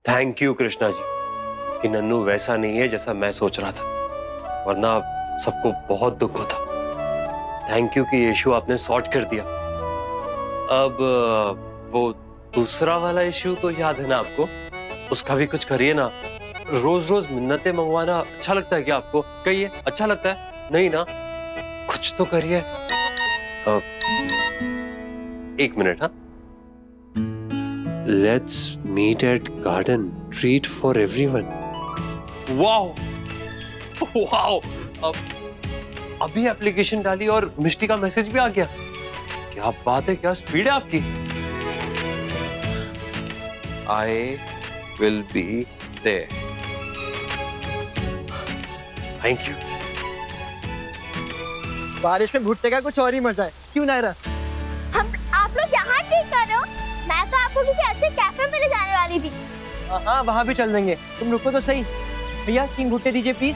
Thank you Krishna ji कि नन्नू वैसा नहीं है जैसा मैं सोच रहा था, वरना सबको बहुत दुख होता। थैंक यू कि ये इशू आपने सॉर्ट कर दिया। अब वो दूसरा वाला इशू तो याद है ना आपको, उसका भी कुछ करिए ना। रोज रोज मिन्नतें मंगवाना अच्छा लगता है क्या आपको? कहिए, अच्छा लगता है? नहीं ना, कुछ तो करिए। एक मिनट। हाँ, let's meet at garden, treat for everyone. Wow wow, अभी एप्लीकेशन डाली और मिष्टी का मैसेज भी आ गया। क्या बात है, क्या स्पीड है आपकी। I will be there. Thank you. बारिश में भुट्टे का कुछ और ही मजा है, क्यों नायरा? आप लोग यहाँ ठीक कर रहे हो? मैं तो आपको किसी अच्छे कैफे में ले जाने वाली थी। हाँ, वहाँ भी चल देंगे, तुम रुको तो सही। भैया 3 भुट्टे दीजिए प्लीज।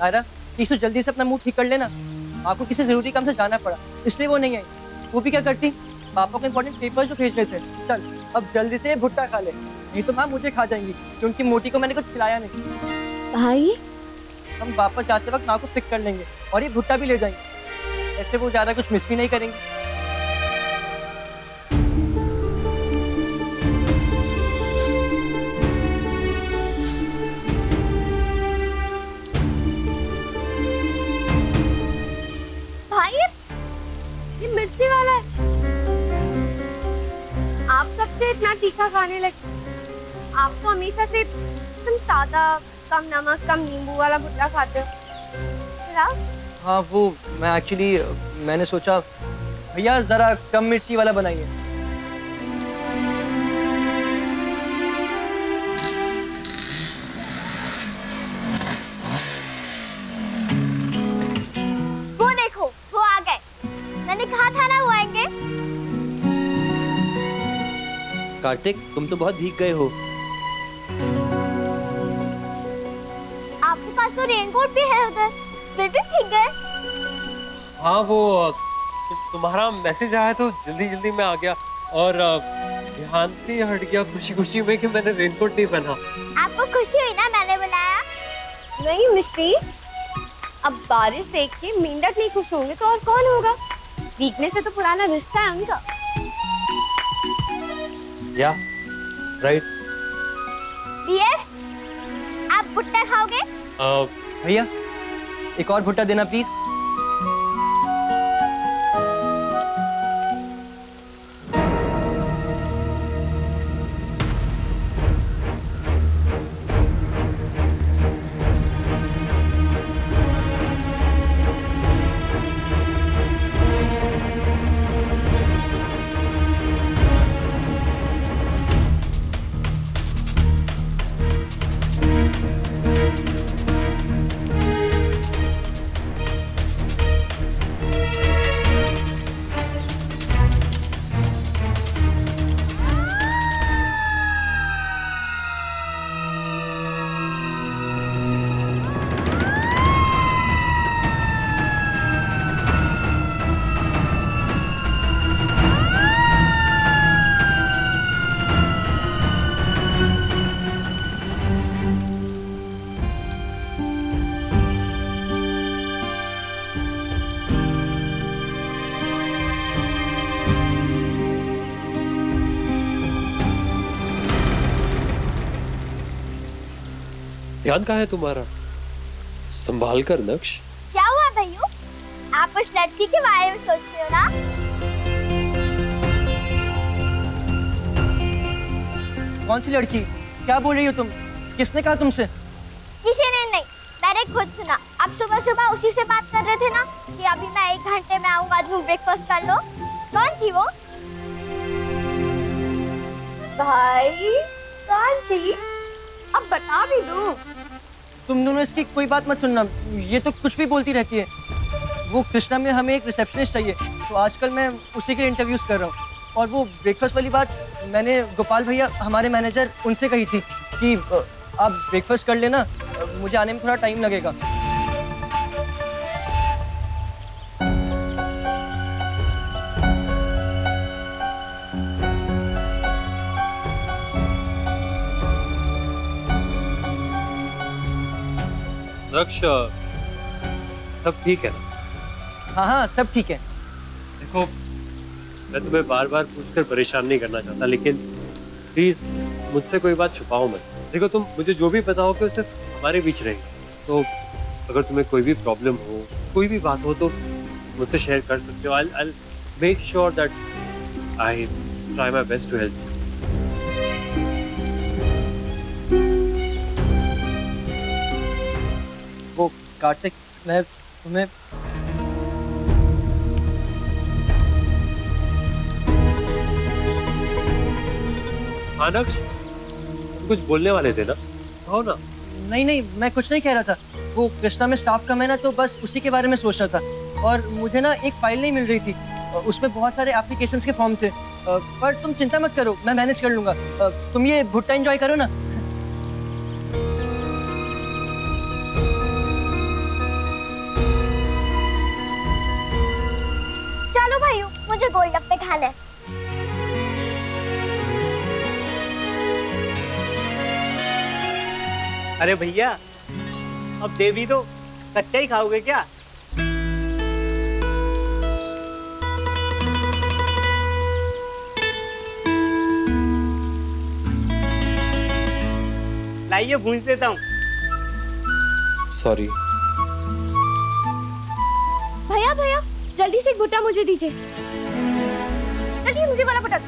नायरा प्लीज तो जल्दी से अपना मुंह ठीक कर लेना, आपको किसी जरूरी काम से जाना पड़ा इसलिए वो नहीं आई। वो भी क्या करती, पापा को इम्पोर्टेंट पेपर जो भेज रहे थे। चल अब जल्दी से भुट्टा खा ले, नहीं तो माँ मुझे खा जाएंगी क्योंकि मोटी को मैंने कुछ खिलाया नहीं। भाई हम वापस जाते वक्त माँ को पिक कर लेंगे और ये भुट्टा भी ले जाएंगे, ऐसे वो ज्यादा कुछ मिस भी नहीं करेंगे। भाई ये मिर्ची वाला है, आप सबसे इतना तीखा खाने लगे। आप तो हमेशा से तुम सादा, कम नमक, कम नींबू वाला भुट्टा खाते हो। हाँ वो मैंने सोचा भैया जरा कम मिर्ची वाला बनाइए। वो देखो वो आ गए, मैंने कहा था ना वो आएंगे। कार्तिक तुम तो बहुत भीग गए हो। आपके पास तो रेनकोट भी है उधर, फिर भी भीग गए। हाँ वो तुम्हारा मैसेज आया तो जल्दी जल्दी में आ गया और ध्यान से हट गया खुशी खुशी में कि मैंने रेनकोट नहीं पहना। आपको खुशी हुई ना मैंने बुलाया? नहीं मिष्टी, अब बारिश देख के मेंढक नहीं खुश होंगे तो और कौन होगा? भीगने से तो पुराना रिश्ता है उनका। या राइट। बीएफ आप भुट्टा खाओगे? भैया एक और भुट्टा देना प्लीज। ध्यान कहाँ है तुम्हारा? संभाल कर नक्श। क्या हुआ भैया? आप उस लड़की के बारे में सोच रहे हो ना? कौन सी लड़की? क्या बोल रही हो तुम? किसने कहा तुमसे? किसी ने नहीं, मैंने खुद सुना। आप सुबह सुबह उसी से बात कर रहे थे ना कि अभी मैं 1 घंटे में आऊंगा, तुम ब्रेकफास्ट कर लो। कौन थी वो? भाई कौन थी? अब बता भी दो। तुम दोनों इसकी कोई बात मत सुनना, ये तो कुछ भी बोलती रहती है। वो कृष्णा में हमें एक रिसेप्शनिस्ट चाहिए, तो आजकल मैं उसी के इंटरव्यूज कर रहा हूँ। और वो ब्रेकफास्ट वाली बात मैंने गोपाल भैया हमारे मैनेजर उनसे कही थी कि आप ब्रेकफास्ट कर लेना, मुझे आने में थोड़ा टाइम लगेगा। दक्ष, सब ठीक है ना? हाँ हाँ सब ठीक है। देखो, मैं तुम्हें बार बार पूछकर परेशान नहीं करना चाहता, लेकिन प्लीज मुझसे कोई बात छुपाओ मत। देखो, तुम मुझे जो भी बताओगे वो सिर्फ हमारे बीच रहेगी। तो अगर तुम्हें कोई भी प्रॉब्लम हो, कोई भी बात हो, तो मुझसे शेयर कर सकते हो। I'll make sure that I try my best to help you. वो कार्तिक, मैं तुम्हें अनक्ष, तुम कुछ बोलने वाले थे ना? कहो ना। नहीं नहीं, मैं कुछ नहीं कह रहा था। वो कृष्णा में स्टाफ कम है ना, तो बस उसी के बारे में सोच रहा था। और मुझे ना एक फाइल नहीं मिल रही थी, उसमें बहुत सारे एप्लीकेशंस के फॉर्म थे। पर तुम चिंता मत करो, मैं मैनेज कर लूंगा। तुम ये भुट्टा एंजॉय करो ना। चलो भाइयों, मुझे गोलगप्पे खाने। अरे भैया, अब दे भी दो, कच्चा ही खाओगे क्या? लाइए भूंज देता हूँ। सॉरी। भैया भैया, जल्दी से एक भुट्टा मुझे दीजिए। जल्दी मुझे वाला भुट्टा।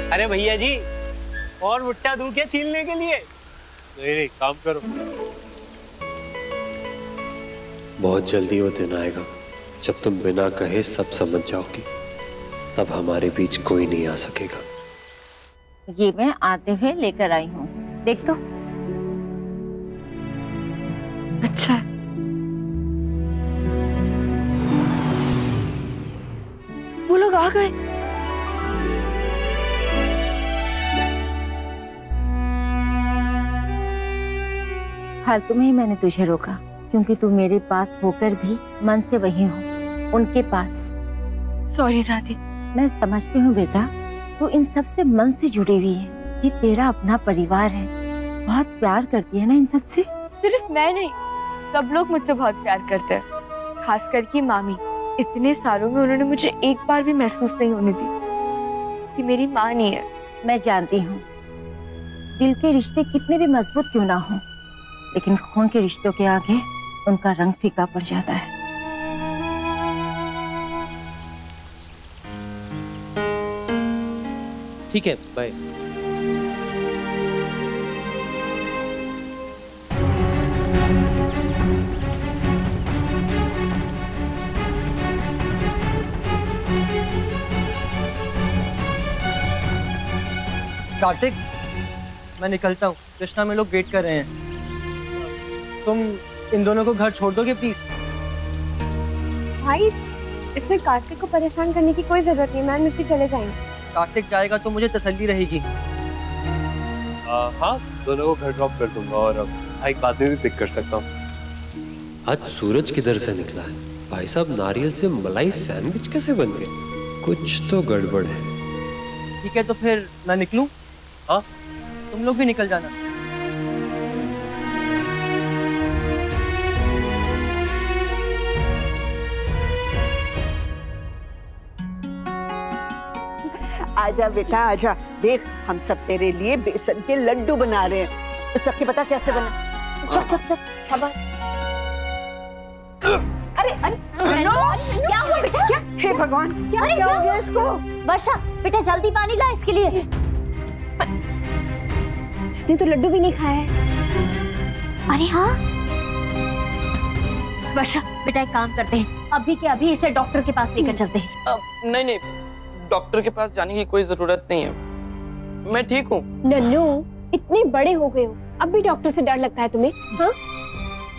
अरे भैया जी, और भुट्टा दूं क्या छीलने के लिए? नहीं नहीं, काम करो। बहुत जल्दी वो दिन आएगा जब तुम बिना कहे सब समझ जाओगी। तब हमारे बीच कोई नहीं आ सकेगा। ये मैं आते हुए लेकर आई हूँ, देख तो। अच्छा है। वो लोग आ गए। फालतू में ही मैंने तुझे रोका, क्योंकि तू मेरे पास होकर भी मन से वही हो, उनके पास। सॉरी दादी। मैं समझती हूँ बेटा, तू इन सब से मन से जुड़ी हुई है। ये तेरा अपना परिवार है, बहुत प्यार करती है ना इन सब से। सिर्फ मैं नहीं, सब लोग मुझसे बहुत प्यार करते हैं, खास करके मामी। इतने सालों में उन्होंने मुझे एक बार भी महसूस नहीं होने दी कि मेरी माँ नहीं है। मैं जानती हूँ, दिल के रिश्ते कितने भी मजबूत क्यों ना हो, लेकिन खून के रिश्तों के आगे उनका रंग फीका पड़ जाता है। ठीक है, बाय। कार्तिक, मैं निकलता हूँ, कृष्णा में लोग वेट कर रहे हैं। तुम इन दोनों को घर छोड़ दोगे प्लीज? भाई, इसमें कार्तिक को परेशान करने की कोई जरूरत नहीं, मैं मिश्री चले जाएंगे। कार्तिक जाएगा तो मुझे तसल्ली रहेगी। हाँ, दोनों को घर ड्रॉप कर दूंगा और बाइक बाद में भी पिक कर सकता हूँ। आज सूरज किधर से निकला है? भाई साहब, नारियल से मलाई सैंडविच कैसे बन गए? कुछ तो गड़बड़ है। ठीक है, तो फिर मैं निकलूं? हाँ, तुम लोग भी निकल जाना। आजा बेटा आजा, देख हम सब तेरे लिए बेसन के लड्डू बना रहे हैं। तो चख के बता कैसे बना। चख चख चख, शाबाश। अरे क्या हुआ बेटा? क्या? हे भगवान, क्या हो गया इसको? वर्षा, बेटा जल्दी पानी ला इसके लिए। इसने तो लड्डू भी नहीं खाया है। अरे हाँ वर्षा, बेटा एक काम करते हैं, अभी के अभी इसे डॉक्टर के पास लेकर चलते हैं। नहीं नहीं, डॉक्टर के पास जाने की कोई जरूरत नहीं है, मैं ठीक हूँ। नन्नू, इतने बड़े हो गए हो, अब भी डॉक्टर से डर लगता है तुम्हें? हाँ,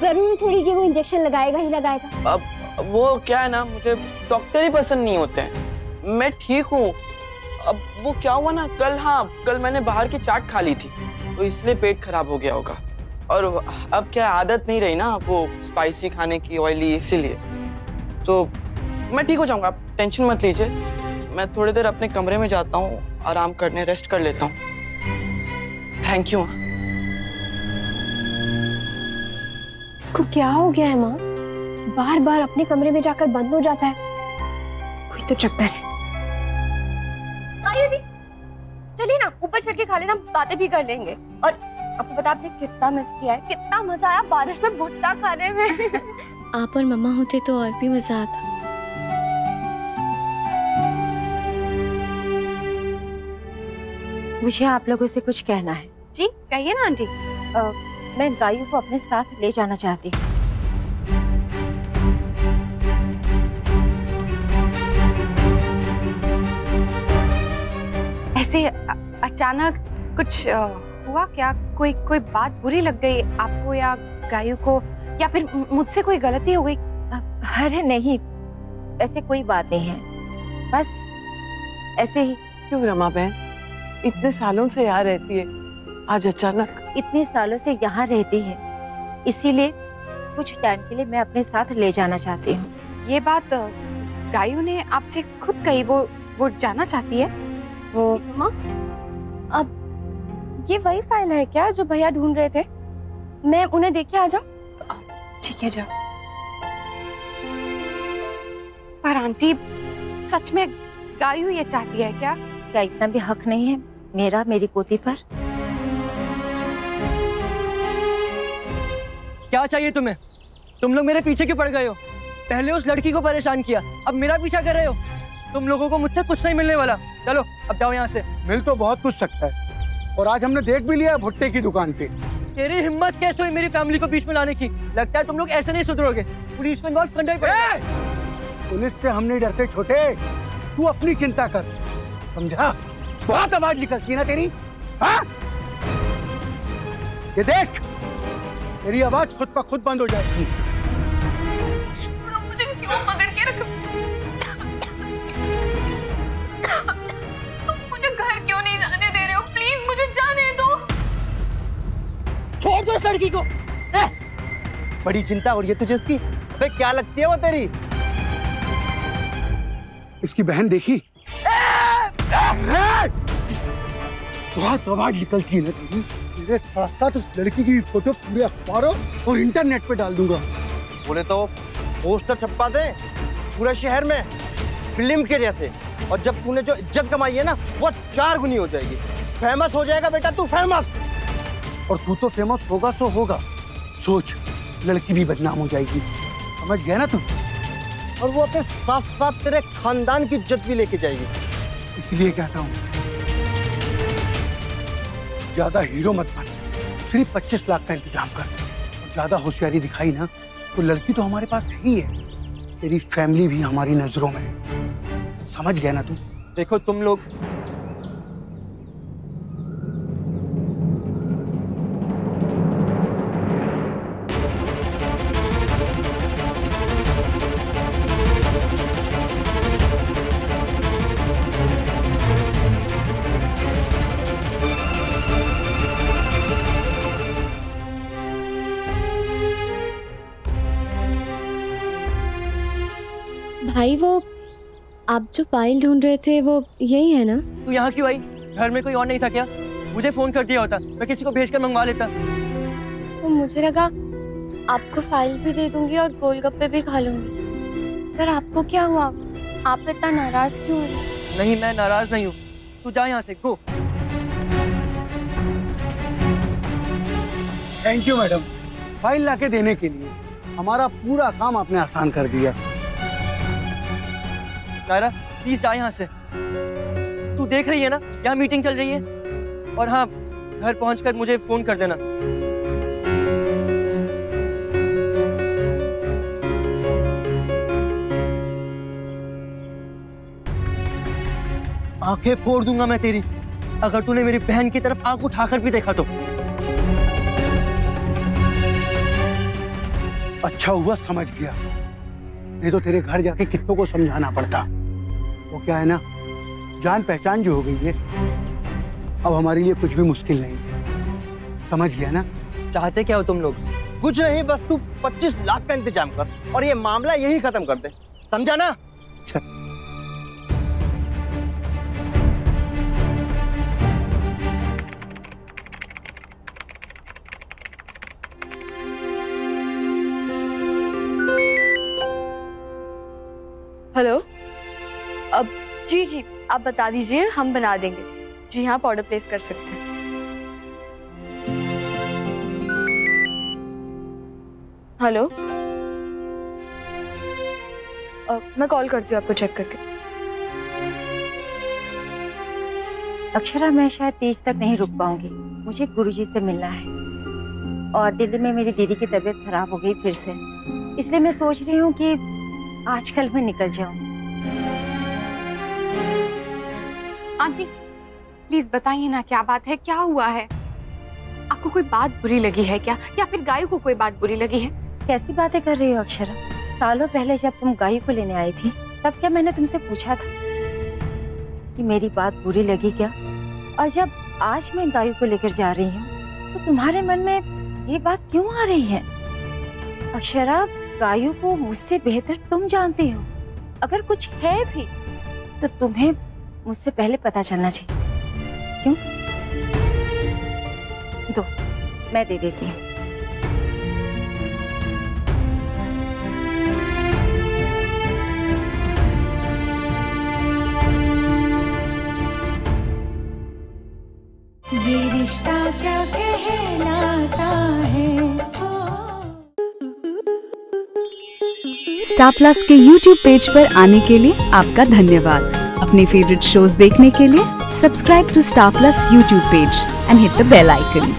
जरूरी थोड़ी कि वो इंजेक्शन लगाएगा ही लगाएगा। अब वो क्या है ना, मुझे डॉक्टर ही पसंद नहीं होते हैं, मैं ठीक हूँ। अब वो क्या हुआ ना, कल मैंने बाहर की चाट खा ली थी, तो इसलिए पेट खराब हो गया होगा। और अब क्या आदत नहीं रही ना वो स्पाइसी खाने की, ऑयली, इसीलिए। तो मैं ठीक हो जाऊंगा, आप टेंशन मत लीजिए। मैं थोड़ी देर अपने कमरे में जाता हूँ, आराम करने, रेस्ट कर लेता हूँ। Thank you. इसको क्या हो गया है माँ? बार बार अपने कमरे में जाकर बंद हो जाता है। कोई तो चक्कर है। आइए दी, चलिए ना ऊपर चढ़ के खा लेना, बातें भी कर लेंगे। और आपको पता आपने कितना मिस किया है, कितना मजा आया बारिश में भुट्टा खाने में। आप और मम्मा होते तो और भी मजा आता। मुझे आप लोगों से कुछ कहना है। जी कहिए ना आंटी। मैं गायू को अपने साथ ले जाना चाहती हूँ। ऐसे अचानक कुछ हुआ क्या? कोई बात बुरी लग गई आपको या गायू को, या फिर मुझसे कोई गलती हो गई? अरे नहीं, ऐसे कोई बात नहीं है, बस ऐसे ही। क्यों रमा बहन, इतने सालों से यहाँ रहती है, आज अचानक? इतने सालों से यहाँ रहती है, इसीलिए कुछ टाइम के लिए मैं अपने साथ ले जाना चाहती हूँ। ये बात गायू ने आपसे खुद कही? वो जाना चाहती है? वो माँ, अब ये वही फाइल है क्या जो भैया ढूंढ रहे थे? मैं उन्हें देख के आ जाऊं? ठीक है, जाओ। पर आंटी, सच में गायू ये चाहती है क्या? क्या इतना भी हक नहीं है मेरा मेरी पोती पर? क्या चाहिए तुम्हें? तुम लोग मेरे पीछे क्यों पड़ गए हो? पहले उस लड़की को परेशान किया, अब मेरा पीछा कर रहे हो। तुम लोगों को मुझसे कुछ नहीं मिलने वाला। चलो अब जाओ यहाँ से। मिल तो बहुत कुछ सकता है, और आज हमने देख भी लिया है भुट्टे की दुकान पे। तेरी हिम्मत कैसे हुई मेरी फैमिली को बीच में लाने की? लगता है तुम लोग ऐसे नहीं सुधरोगे। पुलिस को इन्वॉल्व करना ही पड़ेगा। पुलिस से हम नहीं डरते छोटे, तू अपनी चिंता कर, समझा? बहुत आवाज निकलती है ना तेरी, हाँ? ये देख, तेरी आवाज खुद पर खुद बंद हो जाएगी। मुझे क्यों पकड़ के रख? तुम मुझे घर क्यों नहीं जाने दे रहे हो? प्लीज मुझे जाने दो। छोड़ दो इस लड़की को। बड़ी चिंता हो रही है तुझे उसकी? अबे क्या लगती है वो तेरी? इसकी बहन देखी? बहुत आवाज निकलती है ना तेरी। तेरे साथ साथ उस लड़की की भी फोटो पूरे अखबारों और इंटरनेट पे डाल दूंगा। बोले तो पोस्टर छपवा दे पूरे शहर में, फिल्म के जैसे। और जब तूने जो इज्जत कमाई है ना, वो 4 गुनी हो जाएगी। फेमस हो जाएगा बेटा तू, फेमस। और तू तो फेमस होगा सो होगा, सोच, लड़की भी बदनाम हो जाएगी, समझ गया ना तू? और वो अपने साथ साथ तेरे खानदान की इज्जत भी लेके जाएगी। इसलिए कहता हूँ, ज्यादा हीरो मत बन, सिर्फ 25 लाख का इंतजाम कर। और ज्यादा होशियारी दिखाई ना तो लड़की तो हमारे पास है ही है, तेरी फैमिली भी हमारी नजरों में है, समझ गया ना तू? देखो तुम लोग, भाई वो आप जो फाइल ढूंढ रहे थे वो यही है ना? तू यहाँ क्यों आई? घर में कोई और नहीं था क्या? मुझे फोन कर दिया होता, मैं किसी को भेजकर मंगवा लेता। तो मुझे लगा आपको फाइल भी दे दूंगी और गोलगप्पे भी खा लूंगी। पर आपको क्या हुआ? आप इतना नाराज क्यों हैं? नहीं, मैं नाराज नहीं हूँ। तू जा यहाँ से, गो। थैंक यू मैडम, फाइल लाके देने के लिए। हमारा पूरा काम आपने आसान कर दिया। नायरा प्लीज जा यहाँ से। तू देख रही है ना यहाँ मीटिंग चल रही है। और हाँ, घर पहुंचकर मुझे फोन कर देना। आंखें फोड़ दूंगा मैं तेरी, अगर तूने मेरी बहन की तरफ आंख उठाकर भी देखा तो। अच्छा हुआ समझ गया, नहीं तो तेरे घर जाके कितनों को समझाना पड़ता। वो क्या है ना, जान पहचान जो हो गई है, अब हमारे लिए कुछ भी मुश्किल नहीं है, समझ गया ना? चाहते क्या हो तुम लोग? कुछ नहीं, बस तू 25 लाख का इंतजाम कर और ये मामला यही खत्म कर दे, समझा ना? हेलो, अब जी आप बता दीजिए, हम बना देंगे। जी हाँ, आप ऑर्डर प्लेस कर सकते हैं। हेलो, मैं कॉल करती हूँ आपको चेक करके। अक्षरा, मैं शायद 30 तक नहीं रुक पाऊंगी, मुझे गुरुजी से मिलना है और दिल्ली में मेरी दीदी की तबीयत खराब हो गई फिर से, इसलिए मैं सोच रही हूँ कि आजकल मैं निकल जाऊं। आंटी प्लीज बताइए ना, क्या बात है, क्या हुआ है? आपको कोई बात बुरी लगी है क्या, या फिर गायू को कोई बात बुरी लगी है? कैसी बातें कर रही हो अक्षरा? सालों पहले जब तुम गायू को लेने आई थी, तब क्या मैंने तुमसे पूछा था कि मेरी बात बुरी लगी क्या? और जब आज मैं गायू को लेकर जा रही हूँ, तो तुम्हारे मन में ये बात क्यों आ रही है? अक्षरा, गायू को मुझसे बेहतर तुम जानती हो, अगर कुछ है भी तो तुम्हें मुझसे पहले पता चलना चाहिए। क्यों? दो, मैं दे देती हूँ। ये रिश्ता क्या कहलाता है। स्टार प्लस के YouTube पेज पर आने के लिए आपका धन्यवाद। अपने फेवरेट शोज देखने के लिए subscribe to Star Plus YouTube page and hit the bell icon.